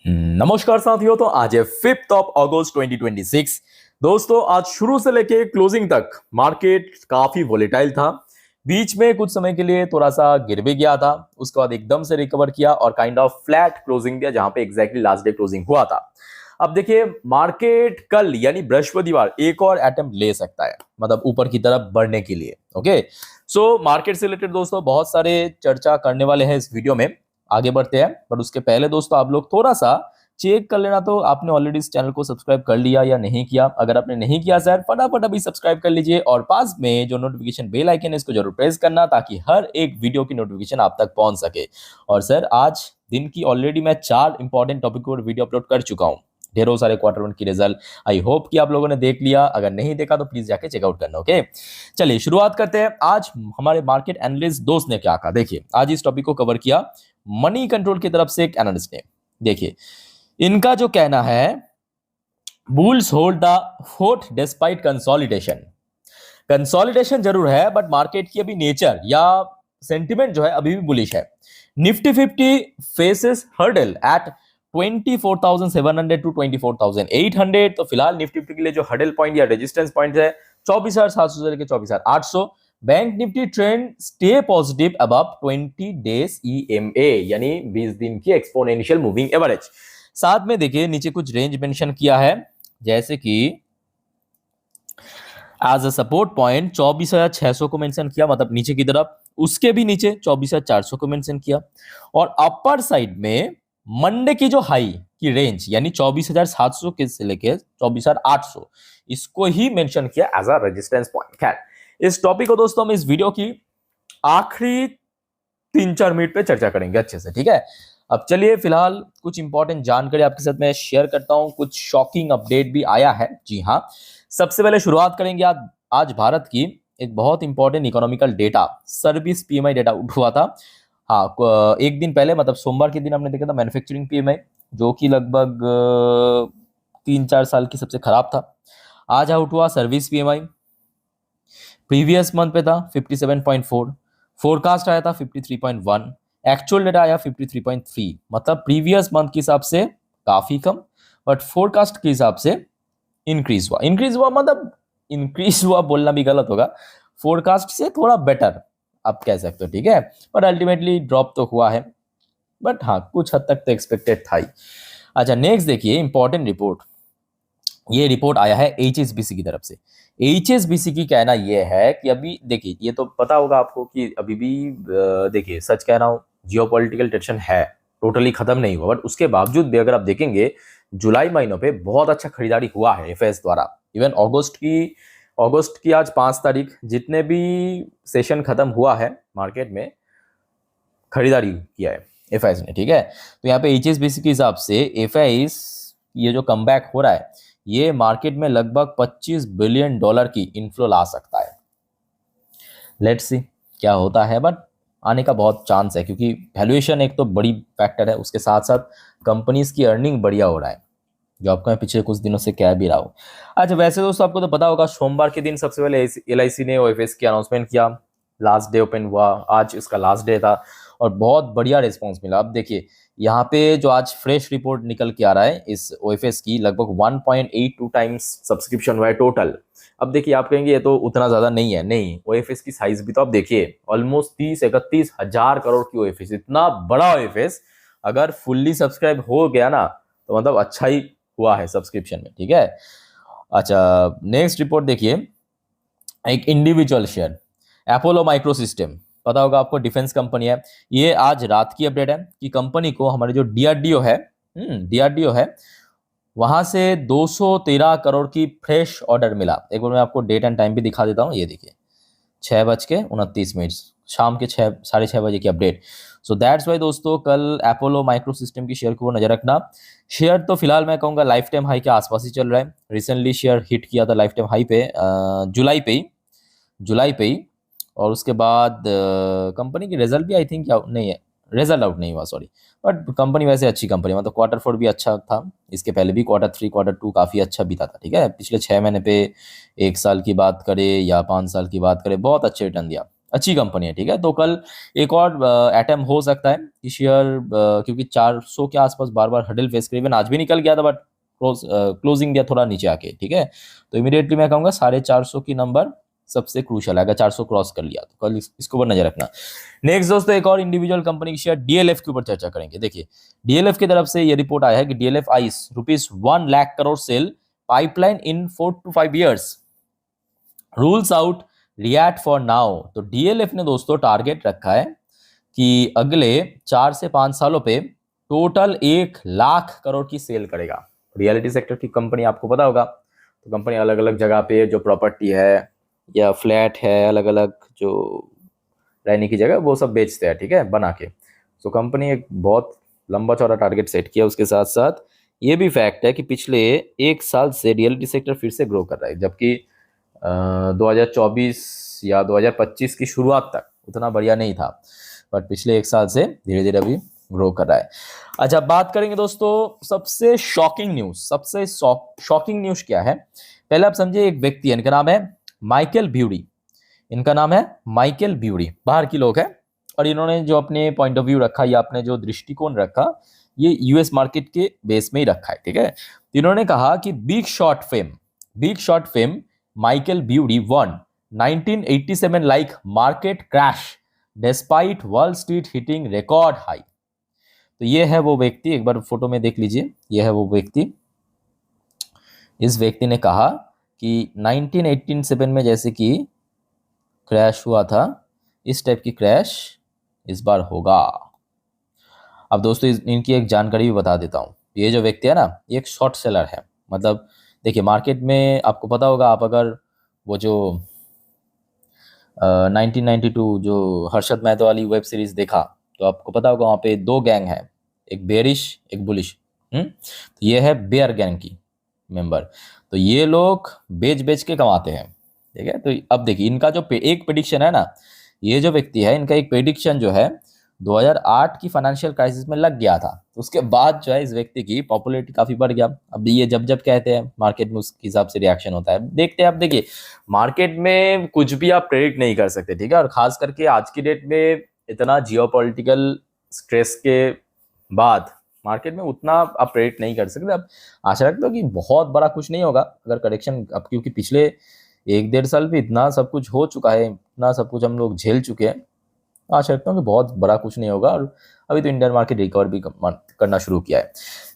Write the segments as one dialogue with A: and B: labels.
A: नमस्कार साथियों। तो आज है 5 अगस्त 2026। दोस्तों आज शुरू से लेके क्लोजिंग तक मार्केट काफी वोलेटाइल था। बीच में कुछ समय के लिए थोड़ा सा गिर भी गया था, उसके बाद एकदम से रिकवर किया और काइंड ऑफ फ्लैट क्लोजिंग दिया जहां पे एग्जैक्टली लास्ट डे क्लोजिंग हुआ था। अब देखिए मार्केट कल यानी बृहस्पतिवार एक और अटेम्प्ट ले सकता है, मतलब ऊपर की तरफ बढ़ने के लिए। ओके, सो मार्केट से रिलेटेड दोस्तों बहुत सारे चर्चा करने वाले हैं इस वीडियो में। आगे बढ़ते हैं, पर उसके पहले दोस्तों आप लोग थोड़ा सा चेक कर लेना, तो आपने ऑलरेडी इस चैनल को सब्सक्राइब कर लिया या नहीं किया। अगर आपने नहीं किया सर, फटाफट अभी सब्सक्राइब कर लीजिए और पास में जो नोटिफिकेशन बेल आइकन है इसको जरूर प्रेस करना, ताकि हर एक वीडियो की नोटिफिकेशन आप तक पहुंच सके। और सर आज दिन की ऑलरेडी मैं 4 इंपॉर्टेंट टॉपिक पर वीडियो अपलोड कर चुका हूं, ढेरों सारे क्वार्टर वन की रिजल्ट। आई होप कि आप लोगों ने देख लिया, अगर नहीं देखा तो प्लीज जाके चेकआउट करना। ओके, चलिए शुरुआत करते हैं। आज हमारे मार्केट एनालिस्ट दोस्त ने क्या कहा, देखिए आज इस टॉपिक को कवर किया मनी कंट्रोल की तरफ से एक एनालिस्ट ने। देखिए इनका जो कहना है, bulls hold the fort despite consolidation. Consolidation जरूर है बट मार्केट की अभी नेचर या सेंटिमेंट जो है अभी भी बुलिश है। Nifty 50 faces hurdle at 24,700 to 24,800। तो फिलहाल निफ्टी 50 के लिए जो हर्डल पॉइंट या रेजिस्टेंस पॉइंट है 24,700 से लेकर 24,800। Bank Nifty trend stay positive above 20 days EMA यानी 20 दिन की एक्सपोनेंशियल मूविंग एवरेज। साथ में देखिए नीचे कुछ रेंज मेंशन किया है, जैसे कि एज अ सपोर्ट पॉइंट 24,600 को मेंशन किया, मतलब नीचे की तरफ। उसके भी नीचे 24,400 को मेंशन किया और अपर साइड में मंडे की जो हाई की रेंज यानी 24,700 के से लेके 24,800 इसको ही मेंशन किया एज अ रेजिस्टेंस पॉइंट। खैर इस टॉपिक को दोस्तों हम इस वीडियो की आखिरी 3-4 मिनट पे चर्चा करेंगे अच्छे से, ठीक है। अब चलिए फिलहाल कुछ इंपॉर्टेंट जानकारी आपके साथ मैं शेयर करता हूं। कुछ शॉकिंग अपडेट भी आया है, जी हाँ। सबसे पहले शुरुआत करेंगे आज भारत की एक बहुत important economical data, service PMI data हुआ था। हाँ, एक दिन पहले मतलब सोमवार के दिन हमने देखा था मैन्युफैक्चरिंग पीएमआई, जो कि लगभग 3-4 साल की सबसे खराब था। आज आउट हुआ सर्विस पीएमआई, प्रीवियस मंथ पे था 57.4, फोरकास्ट आया था 53.1, एक्चुअल डेटा आया 53.3, मतलब प्रीवियस मंथ के हिसाब से काफी कम, बट फोरकास्ट के हिसाब से इंक्रीज हुआ मतलब इंक्रीज हुआ बोलना भी गलत होगा, फोरकास्ट से थोड़ा बेटर आप कह सकते हो, ठीक है। बट अल्टीमेटली ड्रॉप तो हुआ है, बट हाँ कुछ हद तक तो एक्सपेक्टेड था ही। अच्छा नेक्स्ट देखिए इंपॉर्टेंट रिपोर्ट, ये रिपोर्ट आया है एचएसबीसी की तरफ से। एचएसबीसी की कहना यह है कि अभी देखिए, ये तो पता होगा आपको कि अभी भी देखिए सच कह रहा हूँ, जियोपॉलिटिकल टेंशन है, टोटली खत्म नहीं हुआ, बट उसके बावजूद भी अगर आप देखेंगे जुलाई महीनों पे बहुत अच्छा खरीदारी हुआ है एफएस द्वारा। इवन अगस्त की आज 5 तारीख जितने भी सेशन खत्म हुआ है मार्केट में खरीदारी किया है एफआईएस ने, ठीक है। तो यहाँ पे एचएसबीसी के हिसाब से एफआईएस ये जो कमबैक हो रहा है, ये मार्केट में लगभग $25 बिलियन की इनफ्लो ला सकता है। लेट्स सी क्या होता है, बट आने का बहुत चांस है, क्योंकि वैल्यूएशन एक तो बड़ी फैक्टर है, उसके साथ साथ कंपनीज की अर्निंग बढ़िया हो रहा है, जो आपको मैं पिछले कुछ दिनों से कह भी रहा हूँ। अच्छा वैसे दोस्तों आपको तो पता होगा, सोमवार के दिन सबसे पहले एलआईसी ने ओएफएस की अनाउंसमेंट किया, लास्ट डे ओपन हुआ, आज इसका लास्ट डे था और बहुत बढ़िया रिस्पॉन्स मिला। अब देखिए यहाँ पे जो आज फ्रेश रिपोर्ट निकल के आ रहा है इस ओएफएस की, लगभग 1.82 टाइम्स सब्सक्रिप्शन हुआ है टोटल। अब देखिए आप कहेंगे ये तो उतना ज्यादा नहीं है, नहीं, ओएफएस की साइज भी तो आप देखिए, ऑलमोस्ट 30-31 हजार करोड़ की ओएफएस, इतना बड़ा ओएफएस अगर फुल्ली सब्सक्राइब हो गया ना तो मतलब अच्छा ही हुआ है सब्सक्रिप्शन में, ठीक है। अच्छा नेक्स्ट रिपोर्ट देखिए, एक individual share Apollo micro system, पता होगा आपको डिफेंस कंपनी है। ये आज रात की अपडेट है कि कंपनी को हमारे जो डीआरडीओ है वहां से 213 करोड़ की फ्रेश ऑर्डर मिला। एक बार मैं आपको डेट एंड टाइम भी दिखा देता हूँ, ये देखिए 6:29, शाम के 6-6:30 बजे की अपडेट। सो दैट्स वाई दोस्तों कल अपोलो माइक्रो सिस्टम की शेयर को नजर रखना। शेयर तो फिलहाल मैं कहूँगा लाइफ टाइम हाई के आसपास ही चल रहा है। रिसेंटली शेयर हिट किया था लाइफ टाइम हाई पे जुलाई पे ही, और उसके बाद कंपनी की रिजल्ट भी आई थिंक नहीं है, रिजल्ट आउट नहीं हुआ सॉरी, बट कंपनी वैसे अच्छी कंपनी, मतलब Q4 भी अच्छा था, इसके पहले भी Q3 Q2 काफ़ी अच्छा बीता था, ठीक है। पिछले 6 महीने पे, 1 साल की बात करें या 5 साल की बात करें, बहुत अच्छे रिटर्न दिया, अच्छी कंपनी है, ठीक है। तो कल एक और अटेम्प्ट हो सकता है कि शेयर, क्योंकि 400 के आसपास बार बार हडल फेस करीबन आज भी निकल गया था, बट क्लोजिंग दिया थोड़ा नीचे आके, ठीक है। तो इमीडिएटली मैं कहूँगा 450 की नंबर सबसे क्रूशल है, अगर 400 क्रॉस कर लिया तो कल इसके ऊपर नजर रखना। नेक्स्ट दोस्तों, एक और इंडिविजुअल कंपनी की शेयर डीएलएफ के ऊपर चर्चा करेंगे। देखिए, डीएलएफ की तरफ से ये रिपोर्ट आया है कि DLF eyes ₹1 lakh crore sale pipeline in 4 to 5 years, rules out react for now. तो डीएलएफ ने दोस्तों टारगेट रखा है कि अगले 4 से 5 सालों पे टोटल 1 लाख करोड़ की सेल करेगा। रियलिटी सेक्टर की कंपनी आपको पता होगा, तो कंपनी अलग अलग जगह पे जो प्रॉपर्टी है या फ्लैट है, अलग अलग जो रहने की जगह, वो सब बेचते हैं, ठीक है, बना के। तो कंपनी एक बहुत लंबा चौड़ा टारगेट सेट किया। उसके साथ साथ ये भी फैक्ट है कि पिछले 1 साल से रियलिटी सेक्टर फिर से ग्रो कर रहा है, जबकि 2024 या 2025 की शुरुआत तक उतना बढ़िया नहीं था, बट पिछले 1 साल से धीरे धीरे अभी ग्रो कर रहा है। अच्छा, बात करेंगे दोस्तों सबसे शॉकिंग न्यूज। सबसे शॉकिंग न्यूज क्या है, पहले आप समझिए। एक व्यक्ति है, इनका नाम है माइकल ब्यूरी। इनका नाम है माइकल ब्यूरी, बाहर की लोग हैं, और इन्होंने जो अपने पॉइंट ऑफ व्यू रखा या अपने जो दृष्टिकोण रखा, ये यूएस मार्केट के बेस में ही रखा है, ठीक है। तो इन्होंने कहा कि big short fame Michael Burry वन 1987 like market crash despite Wall Street hitting record high. तो ये है वो व्यक्ति, एक बार फोटो में देख लीजिए, ये है वो व्यक्ति। इस व्यक्ति ने कहा कि 1987 में जैसे कि क्रैश हुआ था, इस टाइप की क्रैश इस बार होगा। अब दोस्तों इनकी एक जानकारी भी बता देता हूँ। ये जो व्यक्ति है ना, ये एक शॉर्ट सेलर है। मतलब देखिए, मार्केट में आपको पता होगा, आप अगर वो जो 1992 जो हर्षद मेहता वाली वेब सीरीज देखा, तो आपको पता होगा वहाँ पे 2 गैंग है, एक बेरिश एक बुलिश। तो ये है बेयर गैंग की मेंबर। तो ये लोग बेच बेच के कमाते हैं, ठीक है। तो अब देखिए, इनका जो एक प्रेडिक्शन है ना, ये जो व्यक्ति है, इनका एक प्रेडिक्शन जो है 2008 की फाइनेंशियल क्राइसिस में लग गया था। तो उसके बाद जो है इस व्यक्ति की पॉपुलैरिटी काफी बढ़ गया। अब ये जब जब कहते हैं मार्केट में, उसके हिसाब से रिएक्शन होता है। देखते हैं। अब देखिए, मार्केट में कुछ भी आप प्रेडिक्ट नहीं कर सकते, ठीक है। और खास करके आज की डेट में इतना जियोपॉलिटिकल स्ट्रेस के बाद मार्केट में उतना आप प्रेडिक्ट नहीं कर सकते। अब आशा रखता हूँ कि बहुत बड़ा कुछ नहीं होगा अगर करेक्शन, अब क्योंकि पिछले 1-1.5 साल भी इतना सब कुछ हो चुका है, इतना सब कुछ हम लोग झेल चुके हैं। आशा रखता हूँ कि बहुत बड़ा कुछ नहीं होगा। और अभी तो इंडियन मार्केट रिकवर भी करना शुरू किया है।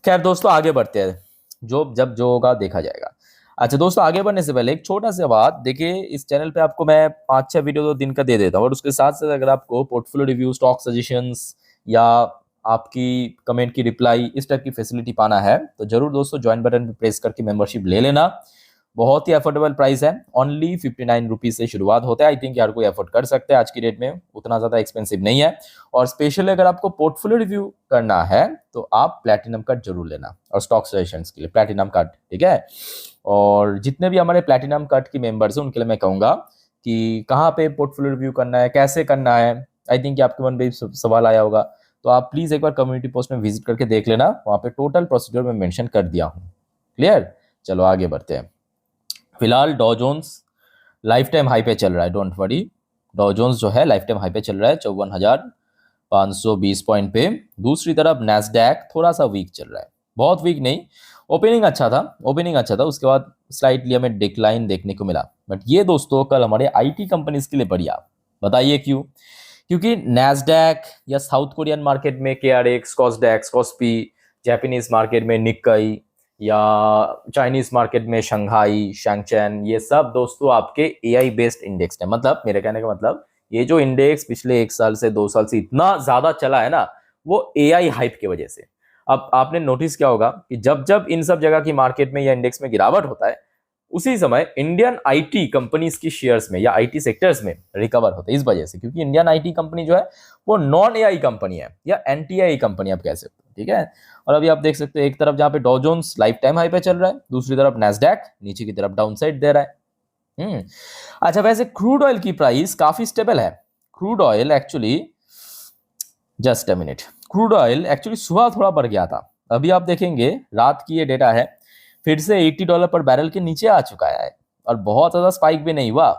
A: खैर दोस्तों, आगे बढ़ते हैं, जो होगा देखा जाएगा। अच्छा दोस्तों, आगे बढ़ने से पहले एक छोटा सा बात। देखिए, इस चैनल पे आपको मैं 5-6 वीडियो 2 दिन का दे देता हूँ, और उसके साथ साथ अगर आपको पोर्टफोलियो रिव्यू, स्टॉक सजेशंस या आपकी कमेंट की रिप्लाई, इस टाइप की फैसिलिटी पाना है, तो जरूर दोस्तों ज्वाइन बटन पे प्रेस करके मेंबरशिप ले लेना। बहुत ही अफोर्डेबल प्राइस है, ओनली 59 रुपीज से शुरुआत होता है। आई थिंक यार कोई अफोर्ड कर सकते हैं आज की डेट में, उतना ज्यादा एक्सपेंसिव नहीं है। और स्पेशली अगर आपको पोर्टफोलियो रिव्यू करना है तो आप प्लैटिनम कार्ड जरूर लेना, और स्टॉक सजेशंस के लिए प्लैटिनम कार्ड, ठीक है। और जितने भी हमारे प्लैटिनम कार्ड के मेंबर्स हैं उनके लिए मैं कहूंगा कि कहाँ पे पोर्टफोलियो रिव्यू करना है, कैसे करना है। आई थिंक आपके मन में सवाल आया होगा, तो आप प्लीज एक बार कम्युनिटी पोस्ट में विजिट करके देख लेना, वहां पे टोटल प्रोसीड्योर में मेंशन कर दिया हूँ। क्लियर? चलो आगे बढ़ते हैं। फिलहाल डॉ जोन्स लाइफ टाइम हाई पे चल रहा है, डोंट वरी। डॉ जोन्स जो है लाइफ टाइम हाई पे चल रहा है 54,520 पॉइंट पे। दूसरी तरफ नैस्डैक थोड़ा सा वीक चल रहा है, बहुत वीक नहीं। ओपनिंग अच्छा था, उसके बाद स्लाइटली हमें डिक्लाइन देखने को मिला। बट ये दोस्तों कल हमारे आईटी कंपनीज के लिए बढ़िया। बताइए क्यों? क्योंकि नैस्डैक या साउथ कोरियन मार्केट में KRX, कॉस्डैक्स, कॉस्पी, जापानीज मार्केट में निक्काई, या चाइनीज मार्केट में शंघाई, शैंगचेन, ये सब दोस्तों आपके AI बेस्ड इंडेक्स है। मतलब मेरे कहने का मतलब, ये जो इंडेक्स पिछले 1 साल से 2 साल से इतना ज्यादा चला है ना, वो AI हाइप की वजह से। अब आपने नोटिस किया होगा कि जब जब इन सब जगह की मार्केट में या इंडेक्स में गिरावट होता है, उसी समय इंडियन IT कंपनीज की शेयर्स में या IT सेक्टर्स में रिकवर होता है। इस वजह से, क्योंकि इंडियन IT कंपनी जो है वो नॉन AI कंपनी है या एंटी AI कंपनी आप कह सकते हो, ठीक है। और अभी आप देख सकते हो, एक तरफ जहां पे डॉ जोन्स लाइफ टाइम हाई पे चल रहा है, दूसरी तरफ नैस्डैक नीचे की तरफ डाउन साइड दे रहा है। अच्छा, वैसे क्रूड ऑयल की प्राइस काफी स्टेबल है। Crude oil actually, just a minute, crude oil actually सुबह थोड़ा बढ़ गया था। अभी आप देखेंगे रात की ये डेटा है, फिर से $80 पर बैरल के नीचे आ चुका है, और बहुत ज्यादा स्पाइक भी नहीं हुआ।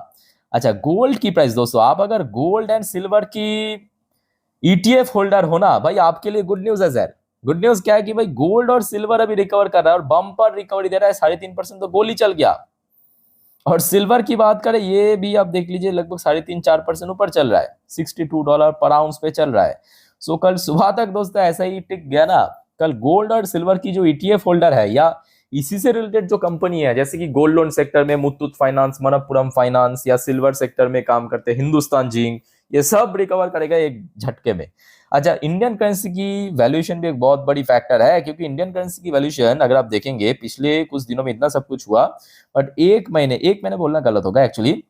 A: अच्छा, गोल्ड की प्राइस दोस्तों, आप अगर गोल्ड एंड सिल्वर की ईटीएफ होल्डर हो ना भाई, आपके लिए गुड न्यूज है सर। गुड न्यूज क्या है कि भाई गोल्ड और सिल्वर अभी रिकवर कर रहा है और बम्पर रिकवरी दे रहा है, 3.5% तो गोल्ड ही चल गया। और सिल्वर की बात करें, ये भी आप देख लीजिए लगभग 3.5-4% ऊपर चल रहा है, $62 पर आउंस पे चल रहा है। सो कल सुबह तक दोस्तों ऐसा ही टिक गया ना। कल गोल्ड और सिल्वर की जो ईटीएफ होल्डर है या इसी से रिलेटेड जो कंपनी है, जैसे कि गोल्ड लोन सेक्टर में मुथूट फाइनेंस, मनप्पुरम फाइनेंस, या सिल्वर सेक्टर में काम करते हिंदुस्तान जिंक, ये सब रिकवर करेगा एक झटके में। अच्छा, इंडियन करेंसी की वैल्यूएशन भी एक बहुत बड़ी फैक्टर है, क्योंकि इंडियन करेंसी की वैल्यूएशन अगर आप देखेंगे पिछले कुछ दिनों में इतना सब कुछ हुआ, बट एक महीने बोलना गलत होगा एक्चुअली,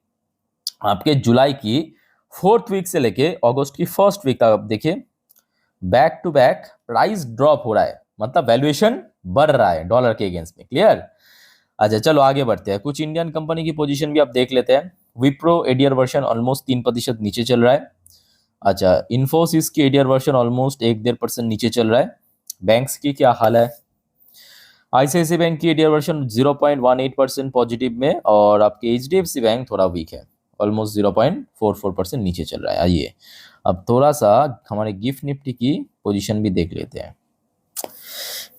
A: आपके जुलाई की 4th वीक से लेके अगस्त की 1st वीक तक आप देखिए back to back price drop हो रहा है, मतलब वैल्यूएशन बढ़ रहा है डॉलर के अगेंस्ट में। क्लियर? अच्छा चलो आगे बढ़ते हैं, कुछ इंडियन कंपनी की पोजीशन भी आप देख लेते हैं। विप्रो एडीआर वर्शन ऑलमोस्ट 3% नीचे चल रहा है। अच्छा, इन्फोसिस की एडीआर वर्शन ऑलमोस्ट 1-1.5% नीचे चल रहा है। बैंक्स की क्या हाल है? आईसीआईसी बैंक की एडीआर वर्शन 0.18% पॉजिटिव में, और आपके एचडीएफसी बैंक थोड़ा वीक है, ऑलमोस्ट 0.44% नीचे चल रहा है। आइए अब थोड़ा सा हमारे गिफ्ट निफ्टी की पोजीशन भी देख लेते हैं।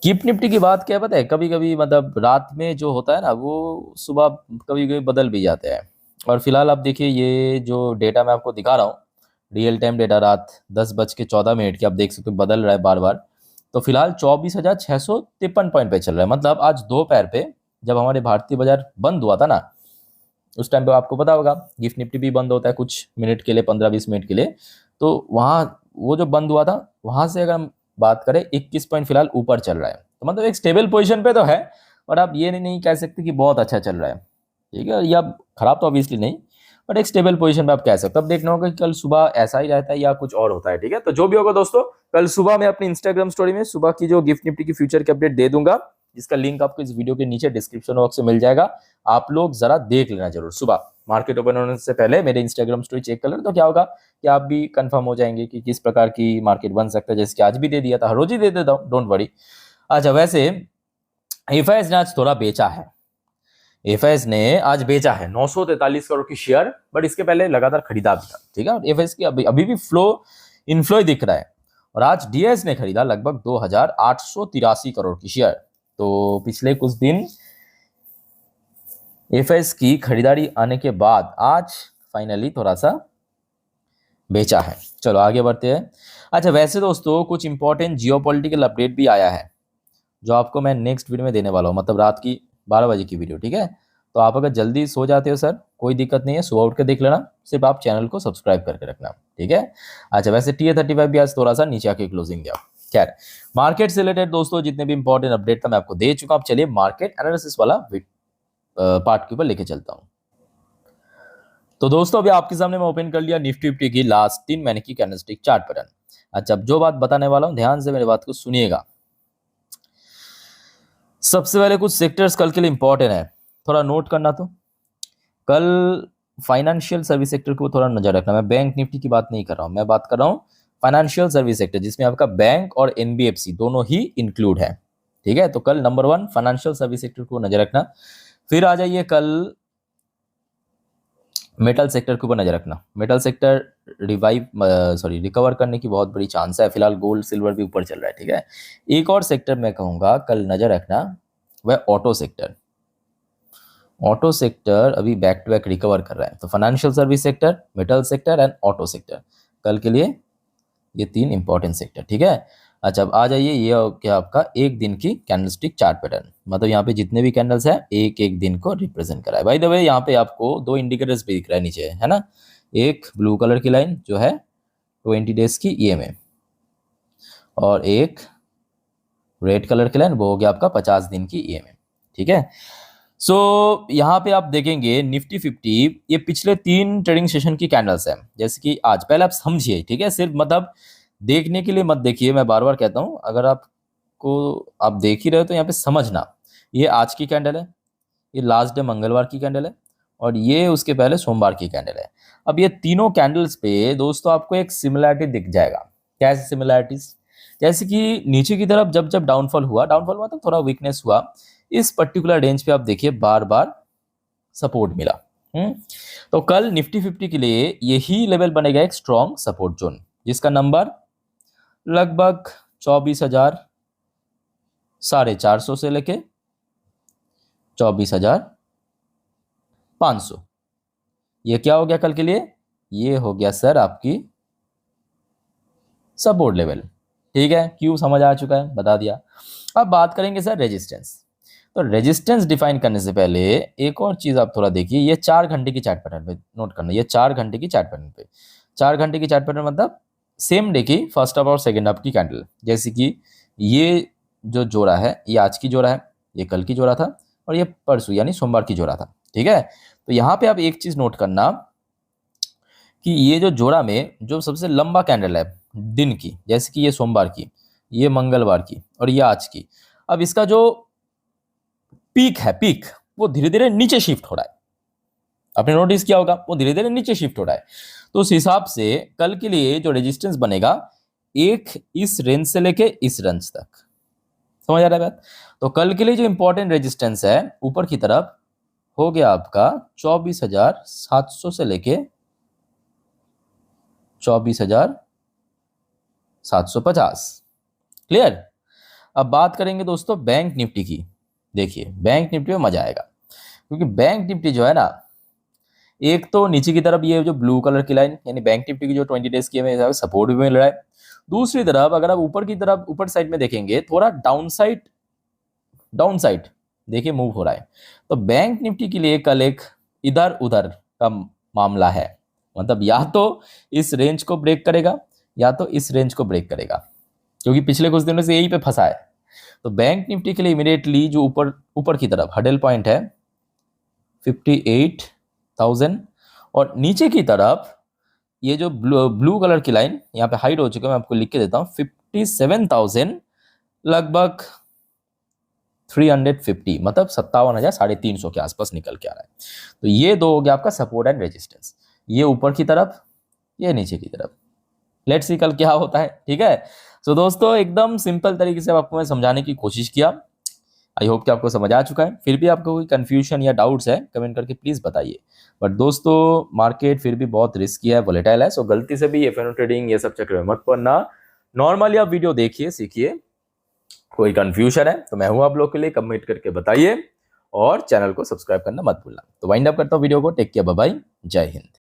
A: गिफ्ट निफ्टी की बात क्या है पता है, कभी कभी मतलब रात में जो होता है ना वो सुबह कभी कभी बदल भी जाता है। और फिलहाल आप देखिए ये जो डेटा मैं आपको दिखा रहा हूँ, रियल टाइम डेटा रात 10:14 की, आप देख सकते हो बदल रहा है बार बार। तो फिलहाल 24,653 पॉइंट पे चल रहा है, मतलब आज दोपहर पे जब हमारे भारतीय बाजार बंद हुआ था ना, उस टाइम पे आपको पता होगा गिफ्ट निफ्टी भी बंद होता है कुछ मिनट के लिए, 15-20 मिनट के लिए। तो वहाँ वो जो बंद हुआ था वहां से अगर हम बात करें 21 पॉइंट फिलहाल ऊपर चल रहा है, तो मतलब एक स्टेबल पोजीशन पे तो है। और आप ये नहीं कह सकते कि बहुत अच्छा चल रहा है, ठीक है, या खराब तो ऑब्वियसली नहीं, बट एक स्टेबल पोजीशन पे आप कह सकते हो। अब देखना होगा कि कल सुबह ऐसा ही रहता है या कुछ और होता है, ठीक है। तो जो भी होगा दोस्तों, कल सुबह मैं अपनी इंस्टाग्राम स्टोरी में सुबह की जो गिफ्ट निफ्टी की फ्यूचर की अपडेट दे दूंगा, जिसका लिंक आपको इस वीडियो के नीचे डिस्क्रिप्शन बॉक्स में मिल जाएगा। आप लोग जरा देख लेना जरूर, सुबह मार्केट ओपन होने से पहले मेरे इंस्टाग्राम स्टोरी चेक कर लेना, तो क्या होगा कि आप भी कंफर्म हो जाएंगे कि किस प्रकार की मार्केट बन सकता है। जैसे कि आज भी दे दिया था, हर रोज ही दे देता हूँ, डोंट वरी। अच्छा, वैसे एफआईएस ने आज थोड़ा बेचा है, एफआईएस ने आज बेचा है 943 करोड़ की शेयर, बट इसके पहले लगातार खरीदा भी था, ठीक है। एफआईएस की अभी भी इनफ्लो ही दिख रहा है। और आज डीएस ने खरीदा लगभग 2,883 करोड़ की शेयर। तो पिछले कुछ दिन एफआईएस की खरीदारी आने के बाद आज फाइनली थोड़ा सा बेचा है। चलो आगे बढ़ते हैं। अच्छा, वैसे दोस्तों कुछ इंपॉर्टेंट जियोपॉलिटिकल अपडेट भी आया है, जो आपको मैं नेक्स्ट वीडियो में देने वाला हूँ, मतलब रात की 12 बजे की वीडियो, ठीक है। तो आप अगर जल्दी सो जाते हो सर, कोई दिक्कत नहीं है, सुबह उठ के देख लेना, सिर्फ आप चैनल को सब्सक्राइब करके रखना, ठीक है। अच्छा, वैसे टीए35 भी आज थोड़ा सा नीचे आके क्लोजिंग गया। खैर, मार्केट से रिलेटेड दोस्तों जितने भी इंपॉर्टेंट अपडेट था मैं आपको दे चुका हूं। अब चलिए मार्केट एनालिसिस वाला पार्ट के ऊपर लेके चलता हूं। तो दोस्तों अभी आपके सामने मैं ओपन कर लिया निफ्टी फिफ्टी की लास्ट 3 महीने की कैंडलस्टिक चार्ट पैटर्न। अच्छा, अब जो बात बताने वाला हूं ध्यान से मेरी बात को सुनिएगा। सबसे पहले कुछ सेक्टर्स कल के लिए इंपॉर्टेंट है, थोड़ा नोट करना। तो कल फाइनेंशियल सर्विस सेक्टर को थोड़ा नजर रखना। मैं बैंक निफ्टी की बात नहीं कर रहा हूं, मैं बात कर रहा हूं फाइनेंशियल सर्विस सेक्टर, जिसमें आपका बैंक और एनबीएफसी दोनों ही इंक्लूड है, ठीक है। तो कल नंबर 1 फाइनेंशियल सर्विस सेक्टर को नजर रखना। फिर आ जाइए कल मेटल सेक्टर के ऊपर नजर रखना। मेटल सेक्टर रिकवर करने की बहुत बड़ी चांस है। फिलहाल गोल्ड सिल्वर भी ऊपर चल रहा है, ठीक है। एक और सेक्टर मैं कहूंगा कल नजर रखना, वह ऑटो सेक्टर। ऑटो सेक्टर अभी बैक टू बैक रिकवर कर रहा है। तो financial service sector, metal sector and auto sector कल के लिए ये 3 इंपॉर्टेंट सेक्टर, ठीक है। अच्छा, अब आ जाइए ये क्या आपका एक दिन की कैंडलस्टिक चार्ट पैटर्न, मतलब यहाँ पे जितने भी कैंडल्स हैं एक एक दिन को रिप्रेजेंट करा है। बाय द वे यहाँ पे आपको 2 इंडिकेटर्स भी दिख रहा है नीचे, है ना। एक ब्लू कलर की लाइन जो है 20 डेज की ईएमए, और एक रेड कलर की लाइन वो हो गया आपका 50 दिन की ईएमए, ठीक है। सो यहाँ पे आप देखेंगे निफ्टी 50 ये पिछले 3 ट्रेडिंग सेशन की कैंडल्स है। जैसे कि आज पहले आप समझिए, ठीक है, सिर्फ मतलब देखने के लिए मत देखिए, मैं बार बार कहता हूँ, अगर आपको आप देख ही रहे हो तो यहाँ पे समझना। ये आज की कैंडल है, ये लास्ट डे मंगलवार की कैंडल है, और ये उसके पहले सोमवार की कैंडल है। अब ये तीनों कैंडल्स पे दोस्तों आपको एक सिमिलैरिटी दिख जाएगा। कैसे सिमिलैरिटीज? जैसे कि नीचे की तरफ जब जब डाउनफॉल हुआ तो थोड़ा वीकनेस हुआ, इस पर्टिकुलर रेंज पे आप देखिए बार बार सपोर्ट मिला, तो कल निफ्टी 50 के लिए यही लेवल बनेगा एक स्ट्रॉन्ग सपोर्ट जोन, जिसका नंबर लगभग 24,450 से लेके 24,500। ये क्या हो गया कल के लिए? ये हो गया सर आपकी सपोर्ट लेवल। ठीक है, क्यों समझ आ चुका है, बता दिया। अब बात करेंगे सर रेजिस्टेंस। तो रेजिस्टेंस डिफाइन करने से पहले एक और चीज आप थोड़ा देखिए, ये 4 घंटे की चार्ट पैटर्न पे नोट करना। ये 4 घंटे की चार्ट पैटर्न पे, 4 घंटे की चार्ट पैटर्न मतलब सेम डे की फर्स्ट हाफ और सेकंड हाफ की कैंडल। जैसे कि ये जो जोड़ा है, ये आज की जोड़ा है, ये कल की जोड़ा था, और ये परसों यानी सोमवार की जोड़ा था। ठीक है, तो यहाँ पे आप एक चीज नोट करना कि ये जो जोड़ा में जो सबसे लंबा कैंडल है दिन की, जैसे कि ये सोमवार की, ये मंगलवार की, और ये आज की, अब इसका जो पीक है, पीक वो धीरे धीरे नीचे शिफ्ट हो रहा है। आपने नोटिस किया होगा, वो धीरे धीरे नीचे शिफ्ट हो रहा है। तो उस हिसाब से कल के लिए जो रेजिस्टेंस बनेगा, एक इस रेंज से लेके इस रेंज तक। समझ आ रहा है बात? तो कल के लिए जो इंपॉर्टेंट रेजिस्टेंस है ऊपर की तरफ हो गया आपका 24,700 से लेके 24,750। क्लियर? अब बात करेंगे दोस्तों बैंक निफ्टी की। देखिए बैंक निफ्टी में मजा आएगा, क्योंकि बैंक निफ्टी जो है ना, एक तो नीचे की तरफ ये जो ब्लू कलर की लाइन यानी बैंक निफ्टी की जो 20 डेज की है सपोर्ट भी मिल रहा है। दूसरी तरफ अगर आप ऊपर की तरफ ऊपर साइड में देखेंगे, थोड़ा डाउन साइड देखिए मूव हो रहा है। तो बैंक निफ्टी के लिए कल एक इधर उधर का मामला है, मतलब या तो इस रेंज को ब्रेक करेगा या तो इस रेंज को ब्रेक करेगा, क्योंकि पिछले कुछ दिनों से यही पे फंसा है। तो बैंक निफ्टी के लिए इमीडिएटली जो ऊपर की तरफ हडल पॉइंट है 58,000, और नीचे की तरफ ये जो ब्लू कलर की लाइन यहाँ पे हाइड हो चुका है, मैं आपको लिख के देता हूँ 57,000 लगभग 350, मतलब 57,350 के आसपास निकल के आ रहा है। तो ये दो हो गया आपका सपोर्ट एंड रेजिस्टेंस, ये ऊपर की तरफ, ये नीचे की तरफ। लेट्स सी कल क्या होता है। ठीक है, सो दोस्तों एकदम सिंपल तरीके से आपको मैं समझाने की कोशिश किया। आई होप कि आपको समझ आ चुका है। फिर भी आपको कोई कंफ्यूजन या डाउट्स है कमेंट करके प्लीज बताइए। बट दोस्तों मार्केट फिर भी बहुत रिस्की है, वोलेटाइल है, सो गलती से भी एफएनओ ट्रेडिंग ये सब चक्कर में मत पड़ना। नॉर्मली आप वीडियो देखिए, सीखिए। कोई कंफ्यूजन है तो मैं हूं आप लोग के लिए, कमेंट करके बताइए, और चैनल को सब्सक्राइब करना मत भूलना। तो वाइंड अप करता हूं वीडियो को। टेक केयर, बाय बाय, जय हिंद।